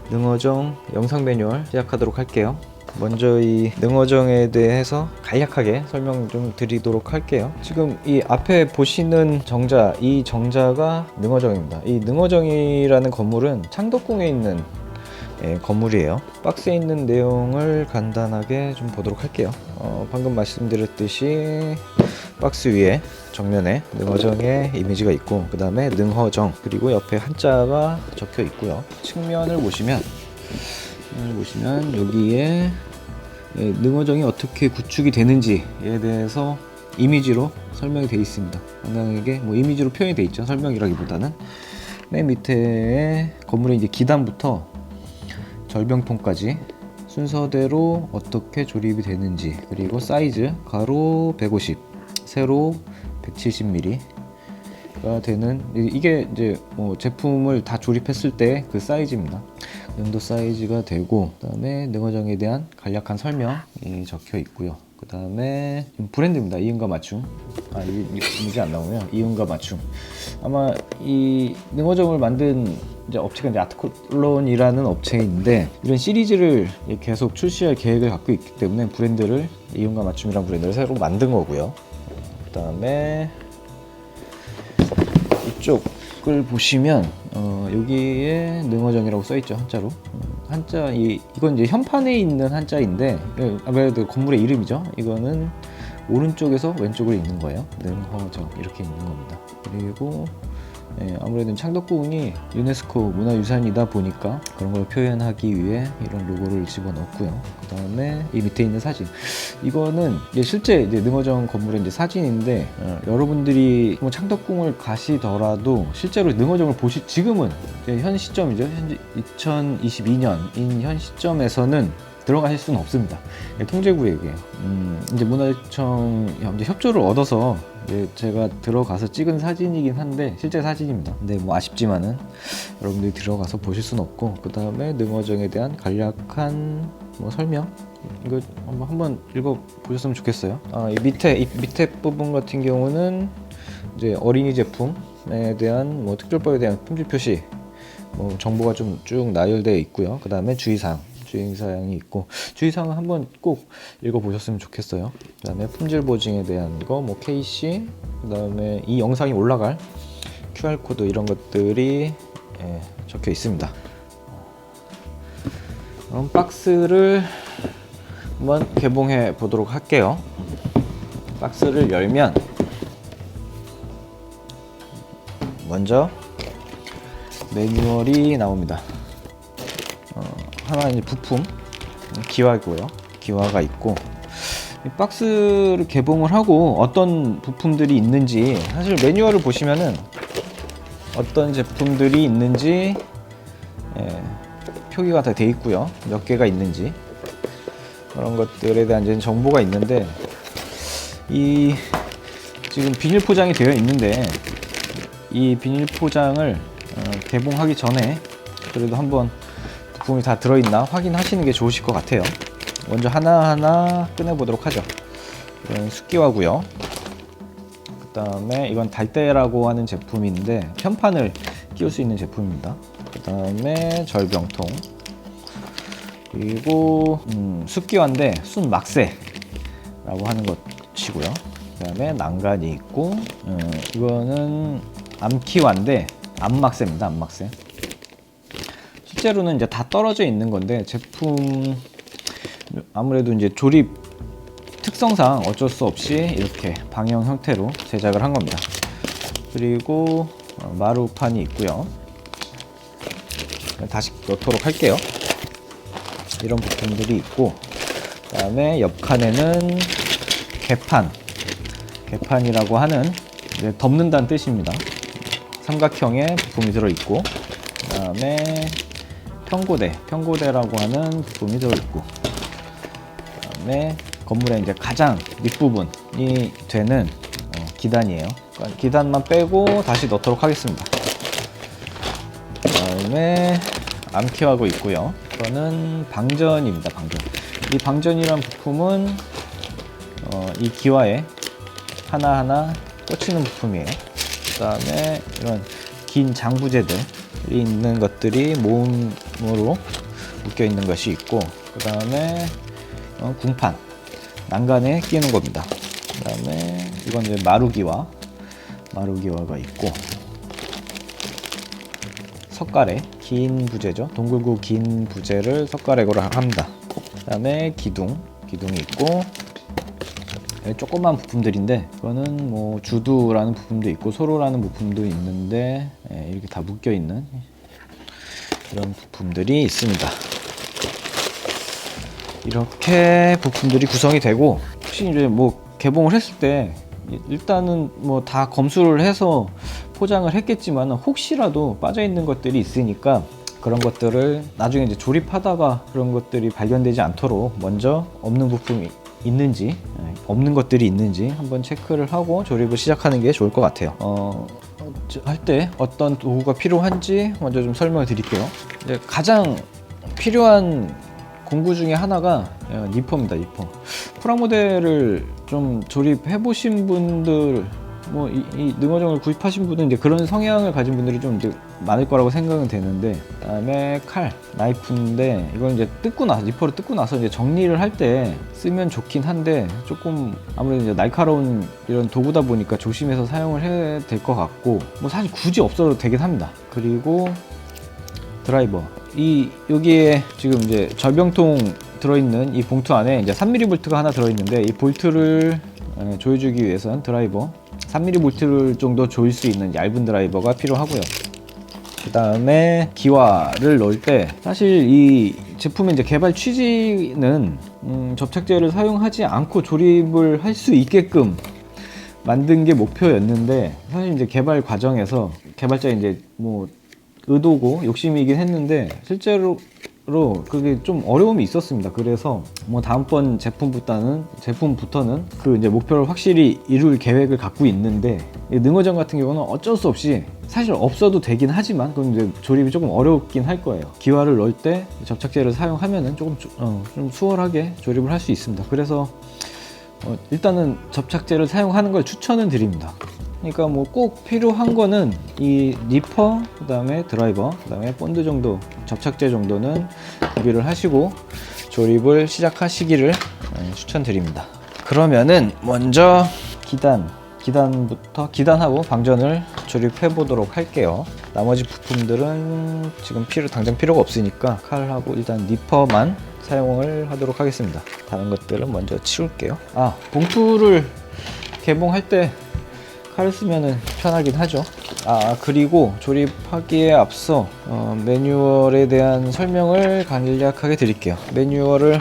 능어정 영상 매뉴얼 시작하도록 할게요. 먼저 이 능어정에 대해서 간략하게 설명 좀 드리도록 할게요. 지금 이 앞에 보시는 정자, 이 정자가 능어정입니다. 이 능어정이라는 건물은 창덕궁에 있는 건물이에요. 박스에 있는 내용을 간단하게 좀 보도록 할게요. 방금 말씀드렸듯이 박스 위에 정면에 능어정의 이미지가 있고, 그 다음에 능허정, 그리고 옆에 한자가 적혀 있고요. 측면을 보시면 여기에 능어정이 어떻게 구축이 되는지에 대해서 이미지로 설명이 되어 있습니다. 간단하게 이미지로 표현이 되어 있죠. 설명이라기보다는 맨 밑에 건물의 이제 기단부터 절병통까지 순서대로 어떻게 조립이 되는지, 그리고 사이즈 가로 150, 세로 170mm가 되는, 이게 이제 제품을 다 조립했을 때 그 사이즈입니다. 그 정도 사이즈가 되고, 그 다음에 능어정에 대한 간략한 설명이 적혀 있고요. 그 다음에 브랜드입니다. 이응과 맞춤. 이미지 안 나오면 이응과 맞춤. 아마 이 능어정을 만든 이제 업체가 이제 아트콜론이라는 업체인데, 이런 시리즈를 계속 출시할 계획을 갖고 있기 때문에 브랜드를 이응과 맞춤이라는 브랜드를 새로 만든 거고요. 그 다음에 이쪽을 보시면 여기에 능어정이라고 써있죠. 한자로. 한자, 이건 이제 현판에 있는 한자인데, 아무래도 건물의 이름이죠. 이거는 오른쪽에서 왼쪽으로 있는 거예요. 능허정 이렇게 있는 겁니다. 그리고 아무래도 창덕궁이 유네스코 문화유산이다 보니까 그런 걸 표현하기 위해 이런 로고를 집어넣었고요. 그 다음에 이 밑에 있는 사진, 이거는 실제 이제 능어정 건물의 이제 사진인데, 여러분들이 창덕궁을 가시더라도 실제로 능어정을 지금은 현 시점이죠. 현재 2022년인 현 시점에서는 들어가실 수는 없습니다. 통제구역이에요. 이제 문화청 이제 협조를 얻어서 제가 들어가서 찍은 사진이긴 한데 실제 사진입니다. 근데 아쉽지만은 여러분들이 들어가서 보실 수는 없고, 그 다음에 능어정에 대한 간략한 설명, 이거 한번 읽어 보셨으면 좋겠어요. 이 밑에 부분 같은 경우는 이제 어린이 제품에 대한 특별법에 대한 품질 표시 정보가 좀 쭉 나열되어 있고요. 그 다음에 주의사항이 있고, 주의사항은 한번 꼭 읽어보셨으면 좋겠어요. 그 다음에 품질 보증에 대한 거, KC, 그 다음에 이 영상이 올라갈 QR코드, 이런 것들이 적혀 있습니다. 그럼 박스를 한번 개봉해 보도록 할게요. 박스를 열면 먼저 매뉴얼이 나옵니다. 하나 이제 부품, 기와고요. 기와가 있고, 이 박스를 개봉을 하고 어떤 부품들이 있는지, 사실 매뉴얼을 보시면은 어떤 제품들이 있는지 표기가 다 돼 있고요. 몇 개가 있는지 그런 것들에 대한 이제 정보가 있는데, 이 지금 비닐 포장이 되어 있는데, 이 비닐 포장을 개봉하기 전에 그래도 한번 부품이 다 들어있나 확인하시는 게 좋으실 것 같아요. 먼저 하나하나 꺼내보도록 하죠. 이건 숫기와고요. 그 다음에 이건 달대라고 하는 제품인데 현판을 끼울 수 있는 제품입니다. 그 다음에 절병통, 그리고 숫기와인데 순막새라고 하는 것이고요. 그 다음에 난간이 있고, 이거는 암키와인데 암막새입니다. 암막새. 실제로는 이제 다 떨어져 있는 건데, 제품 아무래도 이제 조립 특성상 어쩔 수 없이 이렇게 방형 형태로 제작을 한 겁니다. 그리고 마루판이 있고요. 다시 넣도록 할게요. 이런 부품들이 있고, 그 다음에 옆 칸에는 개판이라고 하는 덮는다는 뜻입니다. 삼각형의 부품이 들어있고, 그 다음에 평고대라고 하는 부품이 들어있고, 그 다음에 건물의 이제 가장 밑부분이 되는 기단이에요. 그러니까 기단만 빼고 다시 넣도록 하겠습니다. 그 다음에 암키하고 있고요. 이거는 방전입니다. 이 방전이란 부품은 이 기와에 하나하나 꽂히는 부품이에요. 그 다음에 이런 긴 장부재들이 있는 것들이 모음 기름으로 묶여 있는 것이 있고, 그 다음에 궁판 난간에 끼는 겁니다. 그 다음에 이건 이제 마루기와가 있고, 석가래 긴 부재죠. 동글고 긴 부재를 석가래고로 합니다. 그 다음에 기둥이 있고, 조그만 부품들인데 이거는 뭐 주두라는 부품도 있고 소로라는 부품도 있는데 이렇게 다 묶여 있는 이런 부품들이 있습니다. 이렇게 부품들이 구성이 되고, 혹시 이제 뭐 개봉을 했을 때 일단은 뭐 다 검수를 해서 포장을 했겠지만 혹시라도 빠져 있는 것들이 있으니까 그런 것들을 나중에 이제 조립하다가 그런 것들이 발견되지 않도록 먼저 없는 부품이 있는지 없는 것들이 있는지 한번 체크를 하고 조립을 시작하는 게 좋을 것 같아요. 할 때 어떤 도구가 필요한지 먼저 좀 설명을 드릴게요. 이제 가장 필요한 공구 중에 하나가 니퍼입니다. 니퍼. 프라모델을 좀 조립해 보신 분들, 뭐 이 능어정을 구입하신 분은 이제 그런 성향을 가진 분들이 좀 이제 많을 거라고 생각은 되는데, 그다음에 칼, 나이프인데 이건 이제 니퍼를 뜯고 나서 이제 정리를 할 때 쓰면 좋긴 한데 조금 아무래도 이제 날카로운 이런 도구다 보니까 조심해서 사용을 해야 될 것 같고, 뭐 사실 굳이 없어도 되긴 합니다. 그리고 드라이버, 여기에 지금 이제 절병통 들어있는 이 봉투 안에 이제 3mm 볼트가 하나 들어있는데, 이 볼트를 조여주기 위해서는 드라이버 3mm 볼트를 정도 조일 수 있는 얇은 드라이버가 필요하고요. 그 다음에 기와를 넣을 때, 사실 이 제품의 이제 개발 취지는 접착제를 사용하지 않고 조립을 할 수 있게끔 만든 게 목표였는데, 사실 이제 개발 과정에서 개발자의 이제 뭐 의도고 욕심이긴 했는데 실제로 그게 좀 어려움이 있었습니다. 그래서 뭐 다음번 제품부터는 그 이제 목표를 확실히 이룰 계획을 갖고 있는데, 이 능어정 같은 경우는 어쩔 수 없이 사실 없어도 되긴 하지만 그건 이제 조립이 조금 어렵긴 할 거예요. 기와를 넣을 때 접착제를 사용하면은 조금 좀 수월하게 조립을 할 수 있습니다. 그래서 일단은 접착제를 사용하는 걸 추천은 드립니다. 그러니까 뭐 꼭 필요한 거는 이 니퍼, 그 다음에 드라이버, 그 다음에 본드 정도, 접착제 정도는 구비를 하시고 조립을 시작하시기를 추천드립니다. 그러면은 먼저 기단하고 방전을 조립해 보도록 할게요. 나머지 부품들은 지금 당장 필요가 없으니까 칼하고 일단 니퍼만 사용을 하도록 하겠습니다. 다른 것들은 먼저 치울게요. 봉투를 개봉할 때 칼을 쓰면은 편하긴 하죠. 그리고 조립하기에 앞서 매뉴얼에 대한 설명을 간략하게 드릴게요. 매뉴얼을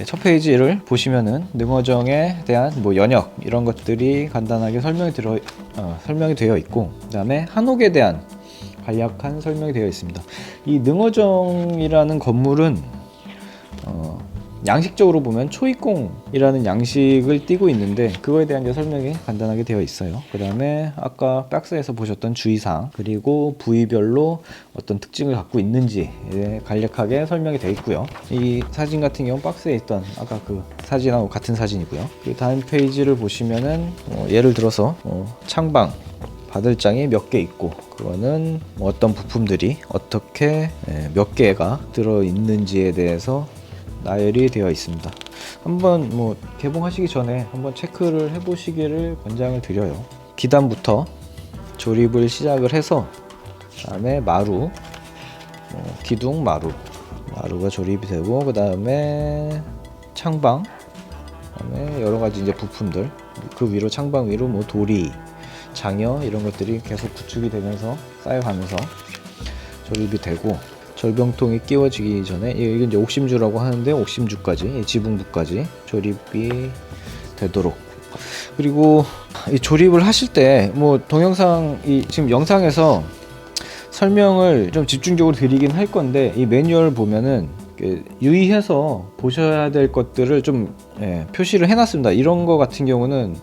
첫 페이지를 보시면은 능어정에 대한 뭐 연역 이런 것들이 간단하게 설명이 되어 있고, 그 다음에 한옥에 대한 간략한 설명이 되어 있습니다. 이 능어정이라는 건물은 양식적으로 보면 초입공이라는 양식을 띠고 있는데, 그거에 대한 이제 설명이 간단하게 되어 있어요. 그 다음에 아까 박스에서 보셨던 주의사항, 그리고 부위별로 어떤 특징을 갖고 있는지 간략하게 설명이 되어 있고요. 이 사진 같은 경우 박스에 있던 아까 그 사진하고 같은 사진이고요. 그 다음 페이지를 보시면은 예를 들어서 창방 바들장이 몇 개 있고, 그거는 어떤 부품들이 어떻게 몇 개가 들어 있는지에 대해서 나열이 되어 있습니다. 한번 뭐 개봉하시기 전에 한번 체크를 해보시기를 권장을 드려요. 기단부터 조립을 시작을 해서, 그다음에 마루, 기둥, 마루가 조립이 되고, 그다음에 창방, 그다음에 여러 가지 이제 부품들, 그 위로 창방 위로 뭐 도리, 장여 이런 것들이 계속 구축이 되면서 쌓여가면서 조립이 되고, 절병통이 끼워지기 전에 이건 이제 옥심주라고 하는데 옥심주까지, 지붕부까지 조립이 되도록. 그리고 이 조립을 하실 때 뭐 동영상 지금 영상에서 설명을 좀 집중적으로 드리긴 할 건데, 이 매뉴얼 보면은 유의해서 보셔야 될 것들을 좀 표시를 해놨습니다. 이런 거 같은 경우는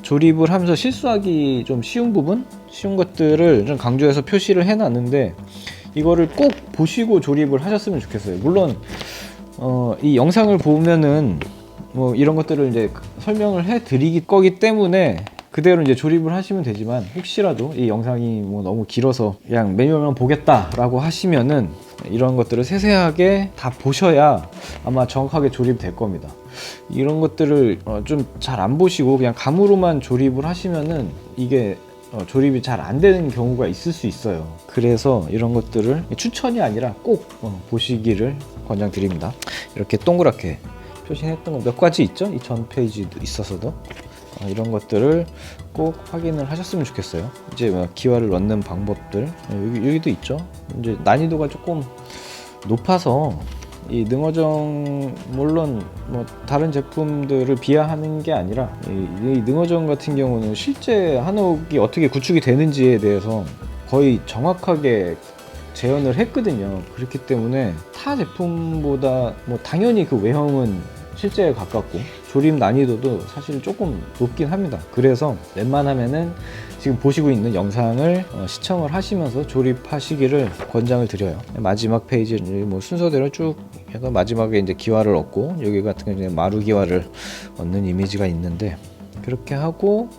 조립을 하면서 실수하기 좀 쉬운 것들을 좀 강조해서 표시를 해놨는데, 이거를 꼭 보시고 조립을 하셨으면 좋겠어요. 물론 이 영상을 보면은 뭐 이런 것들을 이제 설명을 해 드릴 거기 때문에 그대로 이제 조립을 하시면 되지만, 혹시라도 이 영상이 뭐 너무 길어서 그냥 매뉴얼만 보겠다라고 하시면은 이런 것들을 세세하게 다 보셔야 아마 정확하게 조립될 겁니다. 이런 것들을 좀 잘 안 보시고 그냥 감으로만 조립을 하시면은 이게 조립이 잘 안 되는 경우가 있을 수 있어요. 그래서 이런 것들을 추천이 아니라 꼭 보시기를 권장드립니다. 이렇게 동그랗게 표시했던 거 몇 가지 있죠? 이 전 페이지도 있어서도 이런 것들을 꼭 확인을 하셨으면 좋겠어요. 이제 기와를 넣는 방법들 여기도 있죠. 이제 난이도가 조금 높아서 이 능어정 물론 뭐 다른 제품들을 비하하는 게 아니라 이 능어정 같은 경우는 실제 한옥이 어떻게 구축이 되는지에 대해서 거의 정확하게 재현을 했거든요. 그렇기 때문에 타 제품보다 뭐 당연히 그 외형은 실제에 가깝고 조립 난이도도 사실 조금 높긴 합니다. 그래서 웬만하면은 지금 보시고 있는 영상을 시청을 하시면서 조립하시기를 권장을 드려요. 마지막 페이지를 뭐 순서대로 쭉 해서 마지막에 이제 기와를 얻고 여기 같은 경우는 마루 기와를 얻는 이미지가 있는데 그렇게 하고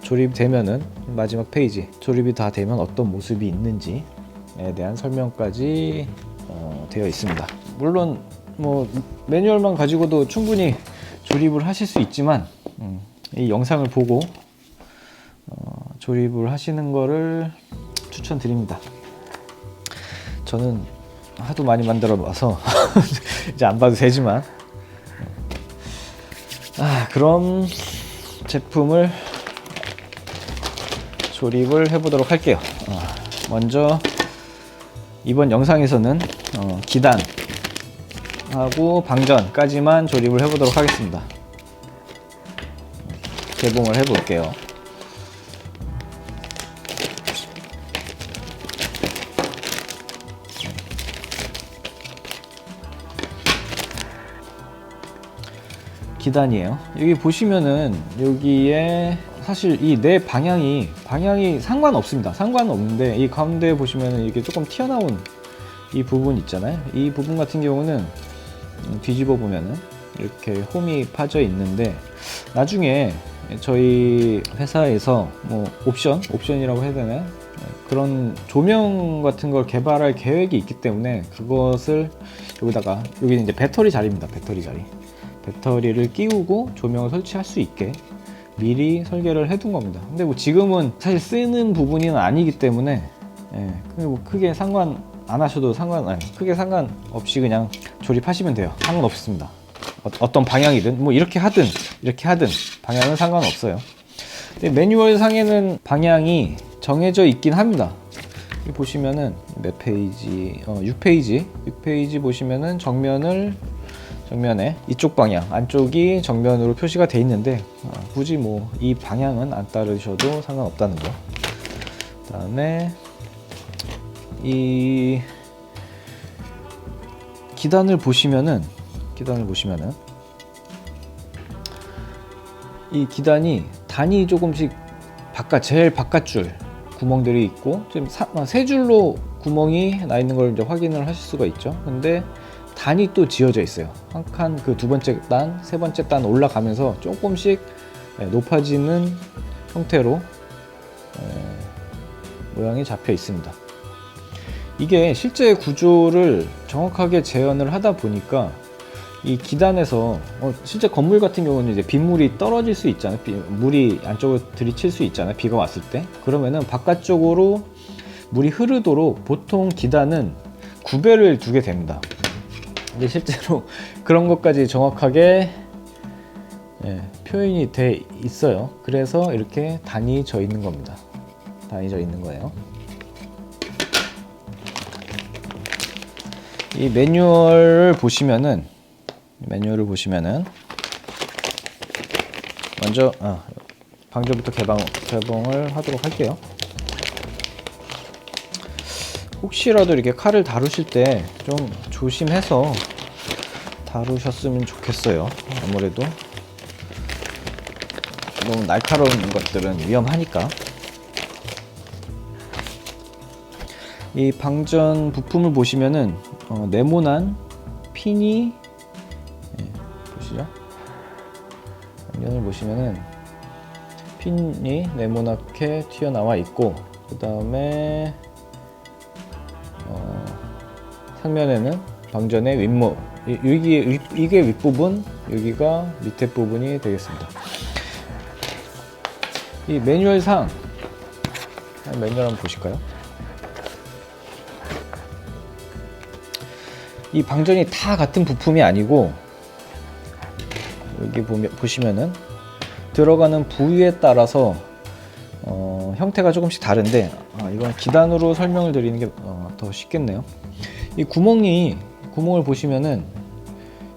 조립되면은 마지막 페이지 조립이 다 되면 어떤 모습이 있는지에 대한 설명까지 되어 있습니다. 물론 뭐 매뉴얼만 가지고도 충분히 조립을 하실 수 있지만 이 영상을 보고 조립을 하시는 거를 추천드립니다. 저는 하도 많이 만들어 봐서 이제 안 봐도 되지만 그럼 제품을 조립을 해보도록 할게요. 먼저 이번 영상에서는 기단 하고 방전까지만 조립을 해보도록 하겠습니다. 개봉을 해볼게요. 기단이에요. 여기 보시면은 여기에 사실 이 네 방향이 상관없습니다. 상관없는데 이 가운데 보시면은 이렇게 조금 튀어나온 이 부분 있잖아요. 이 부분 같은 경우는 뒤집어 보면은 이렇게 홈이 파져 있는데 나중에 저희 회사에서 뭐 옵션이라고 해야 되나요? 그런 조명 같은 걸 개발할 계획이 있기 때문에 그것을 여기다가 여기는 이제 배터리 자리입니다. 배터리 자리. 배터리를 끼우고 조명을 설치할 수 있게 미리 설계를 해둔 겁니다. 근데 뭐 지금은 사실 쓰는 부분은 아니기 때문에 뭐 크게 상관 안 하셔도 크게 상관없이 그냥 조립하시면 돼요. 상관없습니다. 어떤 방향이든 뭐 이렇게 하든 방향은 상관없어요. 근데 매뉴얼 상에는 방향이 정해져 있긴 합니다. 여기 보시면은 몇 페이지? 6페이지 보시면은 정면에 이쪽 방향 안쪽이 정면으로 표시가 돼 있는데 굳이 뭐 이 방향은 안 따르셔도 상관없다는 거. 그다음에 이 기단을 보시면은 이 기단이 단이 조금씩 제일 바깥줄 구멍들이 있고 지금 세 줄로 구멍이 나 있는 걸 이제 확인을 하실 수가 있죠. 근데 단이 또 지어져 있어요. 한 칸 그 두 번째 단, 세 번째 단 올라가면서 조금씩 높아지는 형태로 모양이 잡혀 있습니다. 이게 실제 구조를 정확하게 재현을 하다 보니까 이 기단에서 실제 건물 같은 경우는 이제 빗물이 떨어질 수 있잖아요. 물이 안쪽으로 들이칠 수 있잖아요. 비가 왔을 때. 그러면은 바깥쪽으로 물이 흐르도록 보통 기단은 구배를 두게 됩니다. 근데 실제로 그런 것까지 정확하게 표현이 돼 있어요. 그래서 이렇게 단이 져 있는 겁니다. 단이 져 있는 거예요. 이 매뉴얼을 보시면은 먼저 방전부터 개봉을 하도록 할게요. 혹시라도 이렇게 칼을 다루실 때 좀 조심해서 다루셨으면 좋겠어요. 아무래도 너무 날카로운 것들은 위험하니까. 이 방전 부품을 보시면은 네모난 핀이 보시죠? 방전을 보시면은 핀이 네모나게 튀어나와 있고 그 다음에 상면에는 방전의 윗모, 이게 윗부분, 여기가 밑에 부분이 되겠습니다. 이 매뉴얼상, 매뉴얼 한번 보실까요? 이 방전이 다 같은 부품이 아니고, 여기 보시면은 들어가는 부위에 따라서 형태가 조금씩 다른데, 이건 기단으로 설명을 드리는 게 더 쉽겠네요. 이 구멍을 보시면은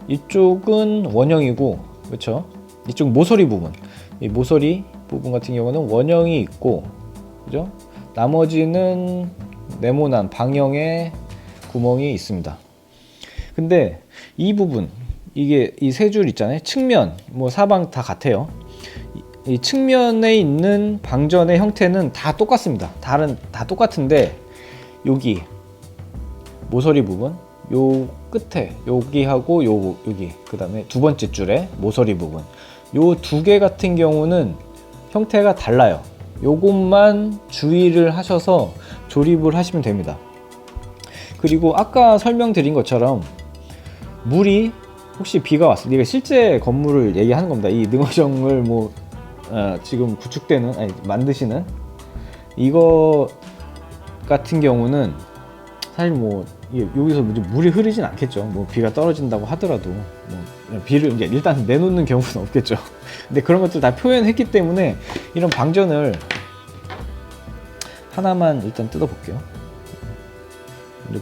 이쪽은 원형이고, 그렇죠? 이쪽 모서리 부분, 이 모서리 부분 같은 경우는 원형이 있고, 그죠? 나머지는 네모난 방형의 구멍이 있습니다. 근데 이 부분, 이게 이 세 줄 있잖아요. 측면, 뭐 사방 다 같아요. 이 측면에 있는 방전의 형태는 다 똑같습니다. 다 똑같은데, 여기 모서리 부분, 요 끝에 여기하고 여기, 그 다음에 두 번째 줄에 모서리 부분, 요 두 개 같은 경우는 형태가 달라요. 요것만 주의를 하셔서 조립을 하시면 됩니다. 그리고 아까 설명드린 것처럼 물이 혹시 비가 왔을 때, 이게 실제 건물을 얘기하는 겁니다. 이 능어정을 지금 구축되는, 만드시는 이거 같은 경우는 사실 여기서 물이 흐르진 않겠죠. 비가 떨어진다고 하더라도 비를 이제 일단 내놓는 경우는 없겠죠. 근데 그런 것들 다 표현했기 때문에 이런 방전을 하나만 일단 뜯어 볼게요.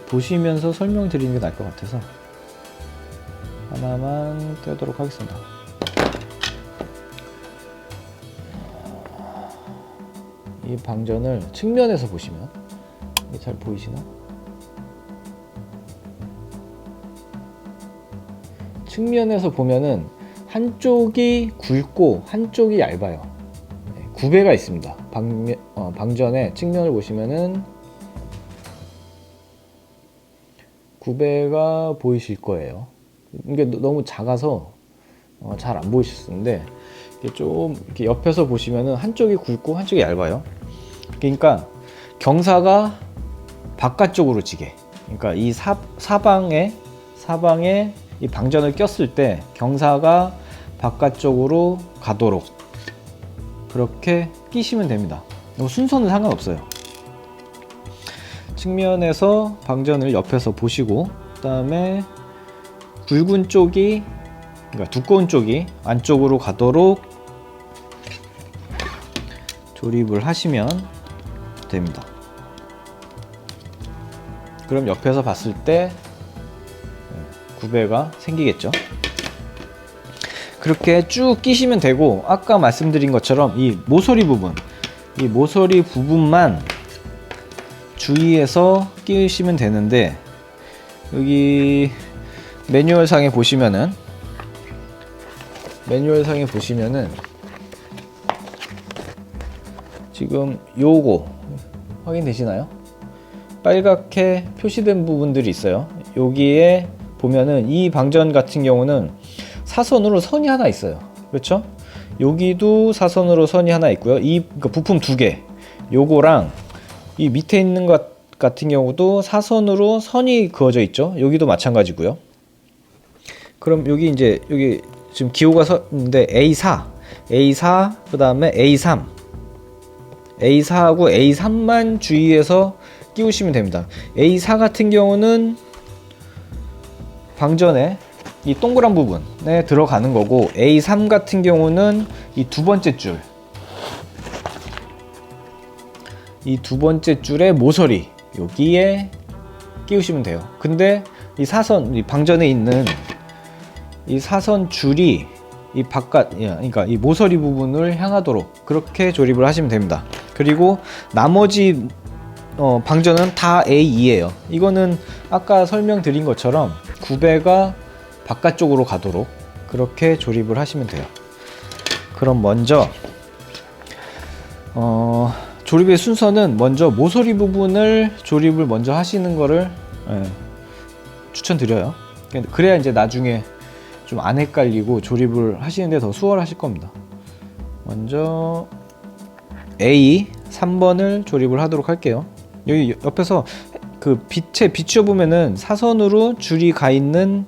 보시면서 설명드리는 게 나을 것 같아서 하나만 떼도록 하겠습니다. 이 방전을 측면에서 보시면, 이게 잘 보이시나? 측면에서 보면은 한쪽이 굵고 한쪽이 얇아요. 구배가 있습니다. 방전의 측면을 보시면은 구배가 보이실 거예요. 이게 너무 작아서 잘 안 보이실 수 있는데, 이게 좀 이렇게 옆에서 보시면은 한쪽이 굵고 한쪽이 얇아요. 그러니까 경사가 바깥쪽으로 지게, 그러니까 이 사방에 이 방전을 꼈을 때 경사가 바깥쪽으로 가도록 그렇게 끼시면 됩니다. 순서는 상관없어요. 측면에서 방전을 옆에서 보시고, 그 다음에 굵은 쪽이, 그러니까 두꺼운 쪽이 안쪽으로 가도록 조립을 하시면 됩니다. 그럼 옆에서 봤을 때 구배가 생기겠죠. 그렇게 쭉 끼시면 되고, 아까 말씀드린 것처럼 이 모서리 부분만 주의해서 끼우시면 되는데, 여기 매뉴얼상에 보시면은 지금 요거 확인되시나요? 빨갛게 표시된 부분들이 있어요. 여기에 보면은 이 방전 같은 경우는 사선으로 선이 하나 있어요. 그렇죠? 여기도 사선으로 선이 하나 있고요. 그러니까 부품 두 개, 요거랑 이 밑에 있는 것 같은 경우도 사선으로 선이 그어져 있죠. 여기도 마찬가지고요. 그럼 여기 지금 기호가 있는데 A4, 그 다음에 A3, A4하고 A3만 주의해서 끼우시면 됩니다. A4 같은 경우는 방전에 이 동그란 부분에 들어가는 거고, A3 같은 경우는 이 두 번째 줄의 모서리 여기에 끼우시면 돼요. 근데 이 방전에 있는 이 사선 줄이 이 그러니까 이 모서리 부분을 향하도록 그렇게 조립을 하시면 됩니다. 그리고 나머지 방전은 다 A2예요. 이거는 아까 설명드린 것처럼 구배가 바깥쪽으로 가도록 그렇게 조립을 하시면 돼요. 그럼 먼저 조립의 순서는 먼저 모서리 부분을 조립을 먼저 하시는 거를 추천드려요. 그래야 이제 나중에 좀 안 헷갈리고 조립을 하시는데 더 수월하실 겁니다. 먼저 A 3번을 조립을 하도록 할게요. 여기 옆에서 그 빛에 비추어 보면은 사선으로 줄이 가 있는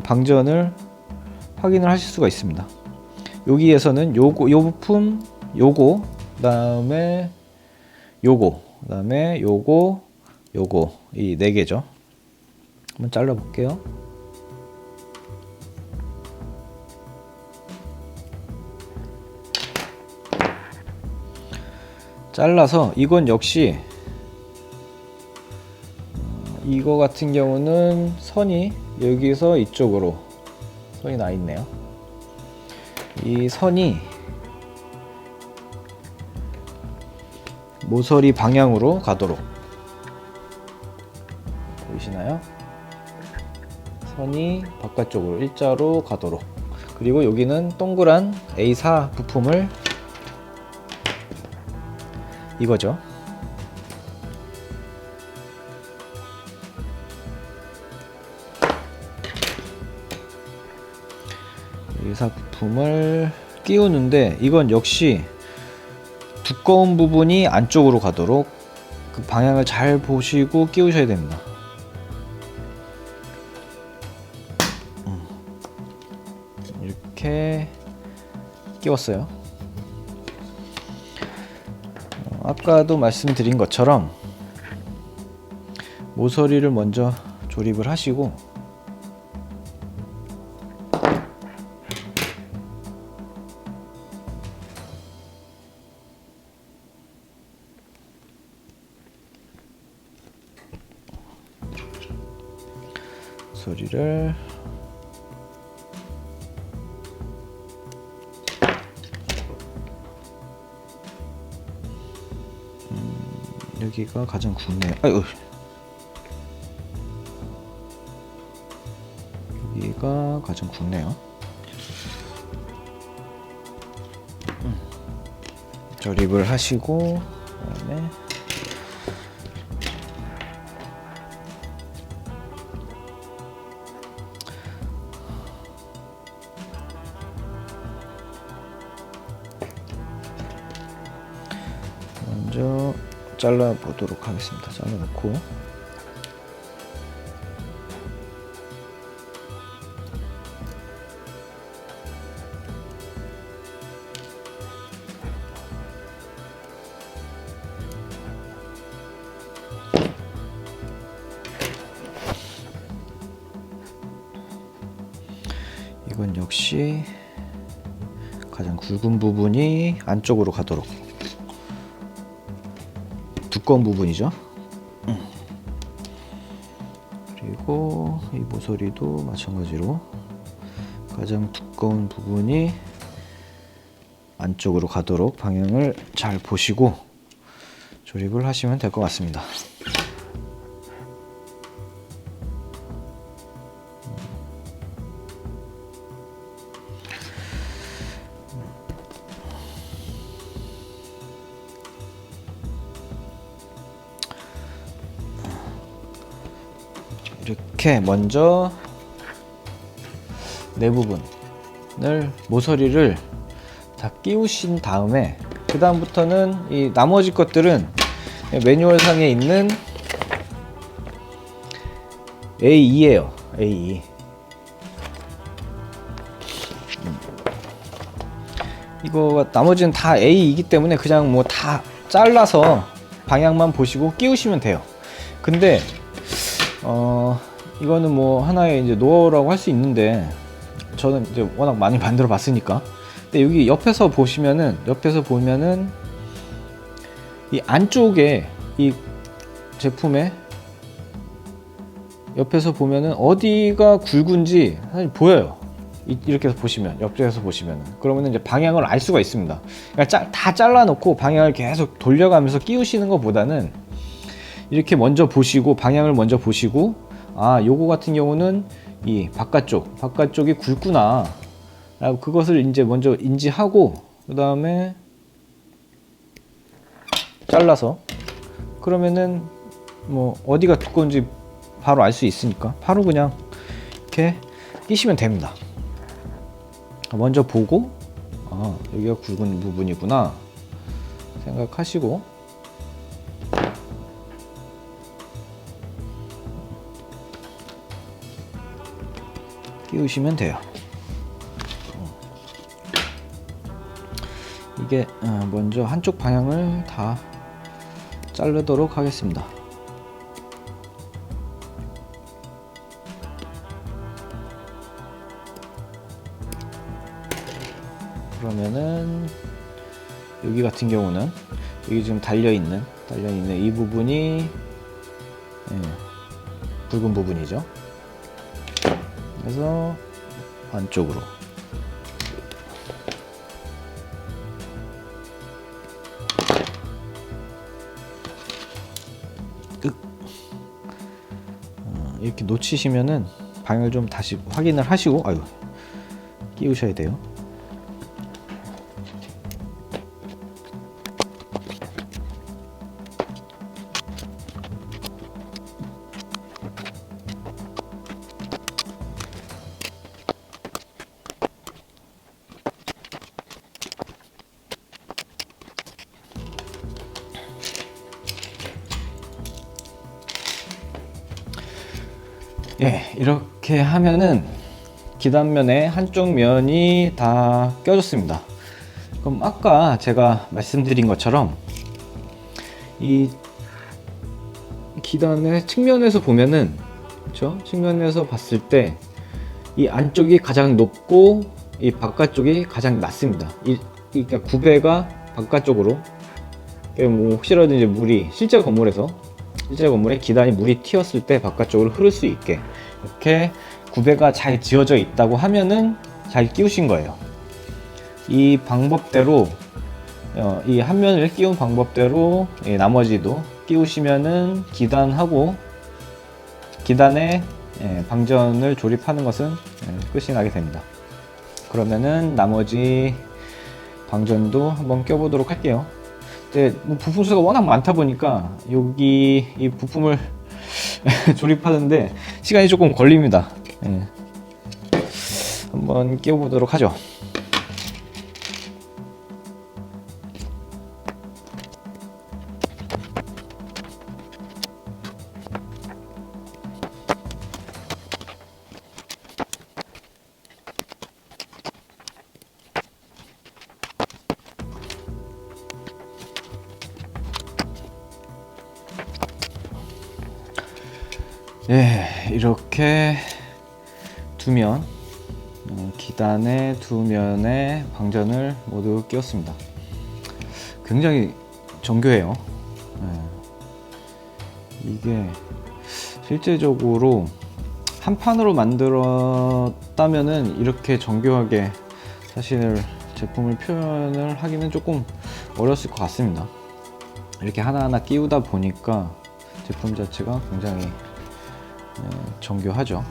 방전을 확인을 하실 수가 있습니다. 여기에서는 요 부품, 요거, 그다음에 요거, 그다음에 요거 이 네 개죠. 한번 잘라 볼게요. 잘라서 이건 역시 이거 같은 경우는 선이 여기서 이쪽으로 선이 나 있네요. 이 선이 모서리 방향으로 가도록, 보이시나요? 선이 바깥쪽으로 일자로 가도록. 그리고 여기는 동그란 A4 부품을, 이거죠. A4 부품을 끼우는데 이건 역시 두꺼운 부분이 안쪽으로 가도록 그 방향을 잘 보시고 끼우셔야 됩니다. 이렇게 끼웠어요. 아까도 말씀드린 것처럼 모서리를 먼저 조립을 하시고 모서리를 여기가 가장 굵네요. 아이고. 여기가 가장 굵네요. 조립을 하시고 그다음에 먼저 잘라 보도록 하겠습니다. 잘라 놓고 이건 역시 가장 굵은 부분이 안쪽으로 가도록, 두꺼운 부분이죠. 그리고 이 모서리도 마찬가지로 가장 두꺼운 부분이 안쪽으로 가도록 방향을 잘 보시고 조립을 하시면 될 것 같습니다. 이렇게 먼저 내 부분을, 모서리를 다 끼우신 다음에 그 다음부터는 이 나머지 것들은 매뉴얼 상에 있는 A2예요. A2. 이거 나머지는 다 A이기 때문에 그냥 뭐 다 잘라서 방향만 보시고 끼우시면 돼요. 근데 이거는 뭐 하나의 이제 노하우라고 할 수 있는데 저는 이제 워낙 많이 만들어 봤으니까. 근데 여기 옆에서 보시면은 이 안쪽에 이 제품에 옆에서 보면은 어디가 굵은지 사실 보여요. 이렇게 해서 보시면, 옆에서 보시면은, 그러면 이제 방향을 알 수가 있습니다. 그러니까 다 잘라 놓고 방향을 계속 돌려가면서 끼우시는 것보다는 이렇게 먼저 보시고, 방향을 먼저 보시고, 아, 요거 같은 경우는 이 바깥쪽이 굵구나 라고 그것을 이제 먼저 인지하고 그 다음에 잘라서, 그러면은 뭐 어디가 두꺼운지 바로 알 수 있으니까 바로 그냥 이렇게 끼시면 됩니다. 먼저 보고, 아, 여기가 굵은 부분이구나 생각하시고 끼우시면 돼요. 이게 먼저 한쪽 방향을 다 자르도록 하겠습니다. 그러면은 여기 같은 경우는 여기 지금 달려있는 이 부분이 붉은 부분이죠. 그래서 안쪽으로 이렇게 놓치시면은 방향을 좀 다시 확인을 하시고 끼우셔야 돼요. 이렇게 하면은 기단면의 한쪽 면이 다 껴졌습니다. 그럼 아까 제가 말씀드린 것처럼 이 기단의 측면에서 보면은, 그렇죠? 측면에서 봤을 때 이 안쪽이 가장 높고 이 바깥쪽이 가장 낮습니다. 그러니까 구배가 바깥쪽으로, 뭐 혹시라도 이제 물이 실제 건물에 기단이 물이 튀었을 때 바깥쪽으로 흐를 수 있게 이렇게 구배가 잘 지어져 있다고 하면은 잘 끼우신 거예요. 이 방법대로 이 한 면을 끼운 방법대로 나머지도 끼우시면은 기단에 방전을 조립하는 것은 끝이 나게 됩니다. 그러면은 나머지 방전도 한번 껴보도록 할게요. 뭐 부품 수가 워낙 많다 보니까 여기 이 부품을 조립하는데 시간이 조금 걸립니다. 한번 끼워보도록 하죠. 이렇게 기단의 두 면에 방전을 모두 끼웠습니다. 굉장히 정교해요. 이게 실제적으로 한 판으로 만들었다면은 이렇게 정교하게 사실 제품을 표현을 하기는 조금 어려웠을 것 같습니다. 이렇게 하나하나 끼우다 보니까 제품 자체가 굉장히 정교하죠.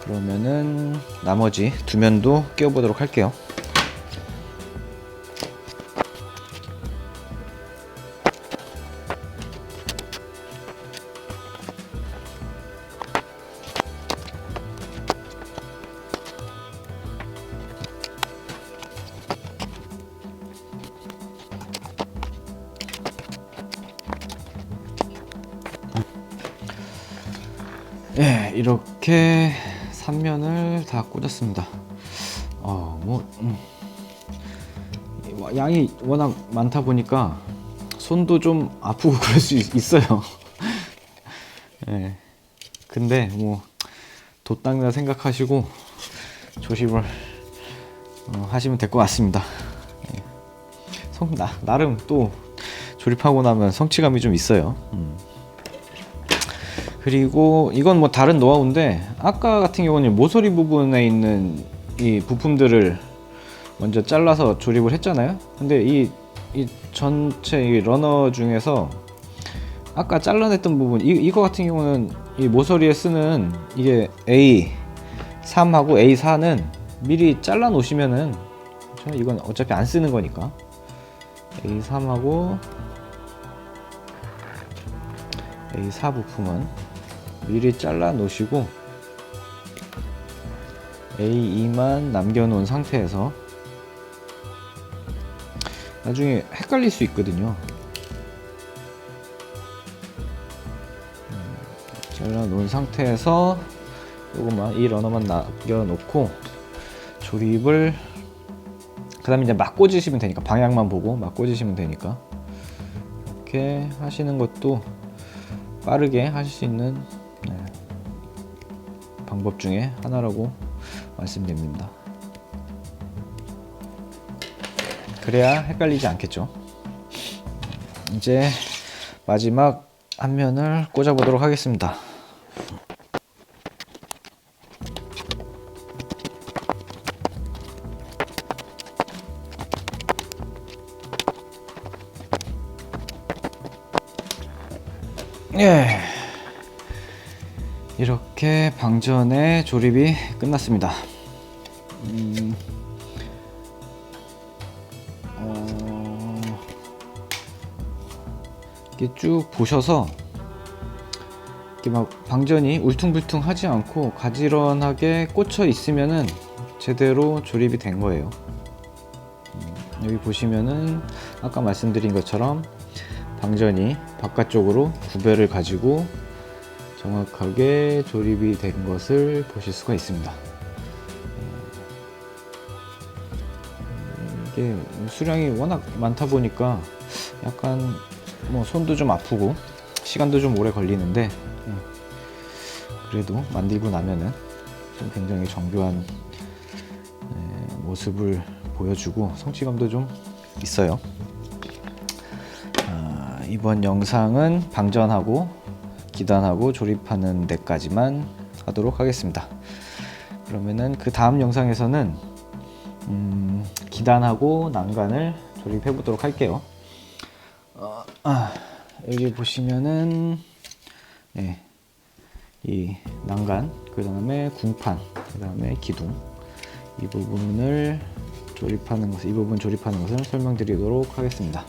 그러면은 나머지 두 면도 끼워보도록 할게요. 이렇게 3면을 다 꽂았습니다. 양이 워낙 많다 보니까 손도 좀 아프고 그럴 수 있어요. 근데 뭐 돛닦는다 생각하시고 조심을 하시면 될 것 같습니다. 나름 또 조립하고 나면 성취감이 좀 있어요. 그리고 이건 뭐 다른 노하우인데, 아까 같은 경우는 모서리 부분에 있는 이 부품들을 먼저 잘라서 조립을 했잖아요. 근데 이 전체 이 러너 중에서 아까 잘라냈던 부분, 이거 같은 경우는 이 모서리에 쓰는 이게 A3하고 A4는 미리 잘라 놓으시면은, 그렇죠? 이건 어차피 안 쓰는 거니까 A3하고 A4 부품은 미리 잘라 놓으시고 A2만 남겨 놓은 상태에서, 나중에 헷갈릴 수 있거든요. 잘라 놓은 상태에서 요것만 이 러너만 남겨놓고 조립을 그 다음에 이제 막 꽂으시면 되니까 방향만 보고 막 꽂으시면 되니까 이렇게 하시는 것도 빠르게 하실 수 있는 방법 중에 하나라고 말씀드립니다. 그래야 헷갈리지 않겠죠. 이제 마지막 한 면을 꽂아 보도록 하겠습니다. 예, 이렇게 방전의 조립이 끝났습니다. 이렇게 쭉 보셔서 이렇게 막 방전이 울퉁불퉁하지 않고 가지런하게 꽂혀 있으면은 제대로 조립이 된 거예요. 여기 보시면은 아까 말씀드린 것처럼 방전이 바깥쪽으로 구별을 가지고 정확하게 조립이 된 것을 보실 수가 있습니다. 이게 수량이 워낙 많다 보니까 약간 뭐 손도 좀 아프고 시간도 좀 오래 걸리는데 그래도 만들고 나면은 좀 굉장히 정교한 모습을 보여주고 성취감도 좀 있어요. 이번 영상은 방전하고 기단하고 조립하는 데까지만 하도록 하겠습니다. 그러면은 그 다음 영상에서는 기단하고 난간을 조립해 보도록 할게요. 여기 보시면은 이 난간, 그 다음에 궁판, 그 다음에 기둥, 이 부분을 조립하는 것을 설명드리도록 하겠습니다.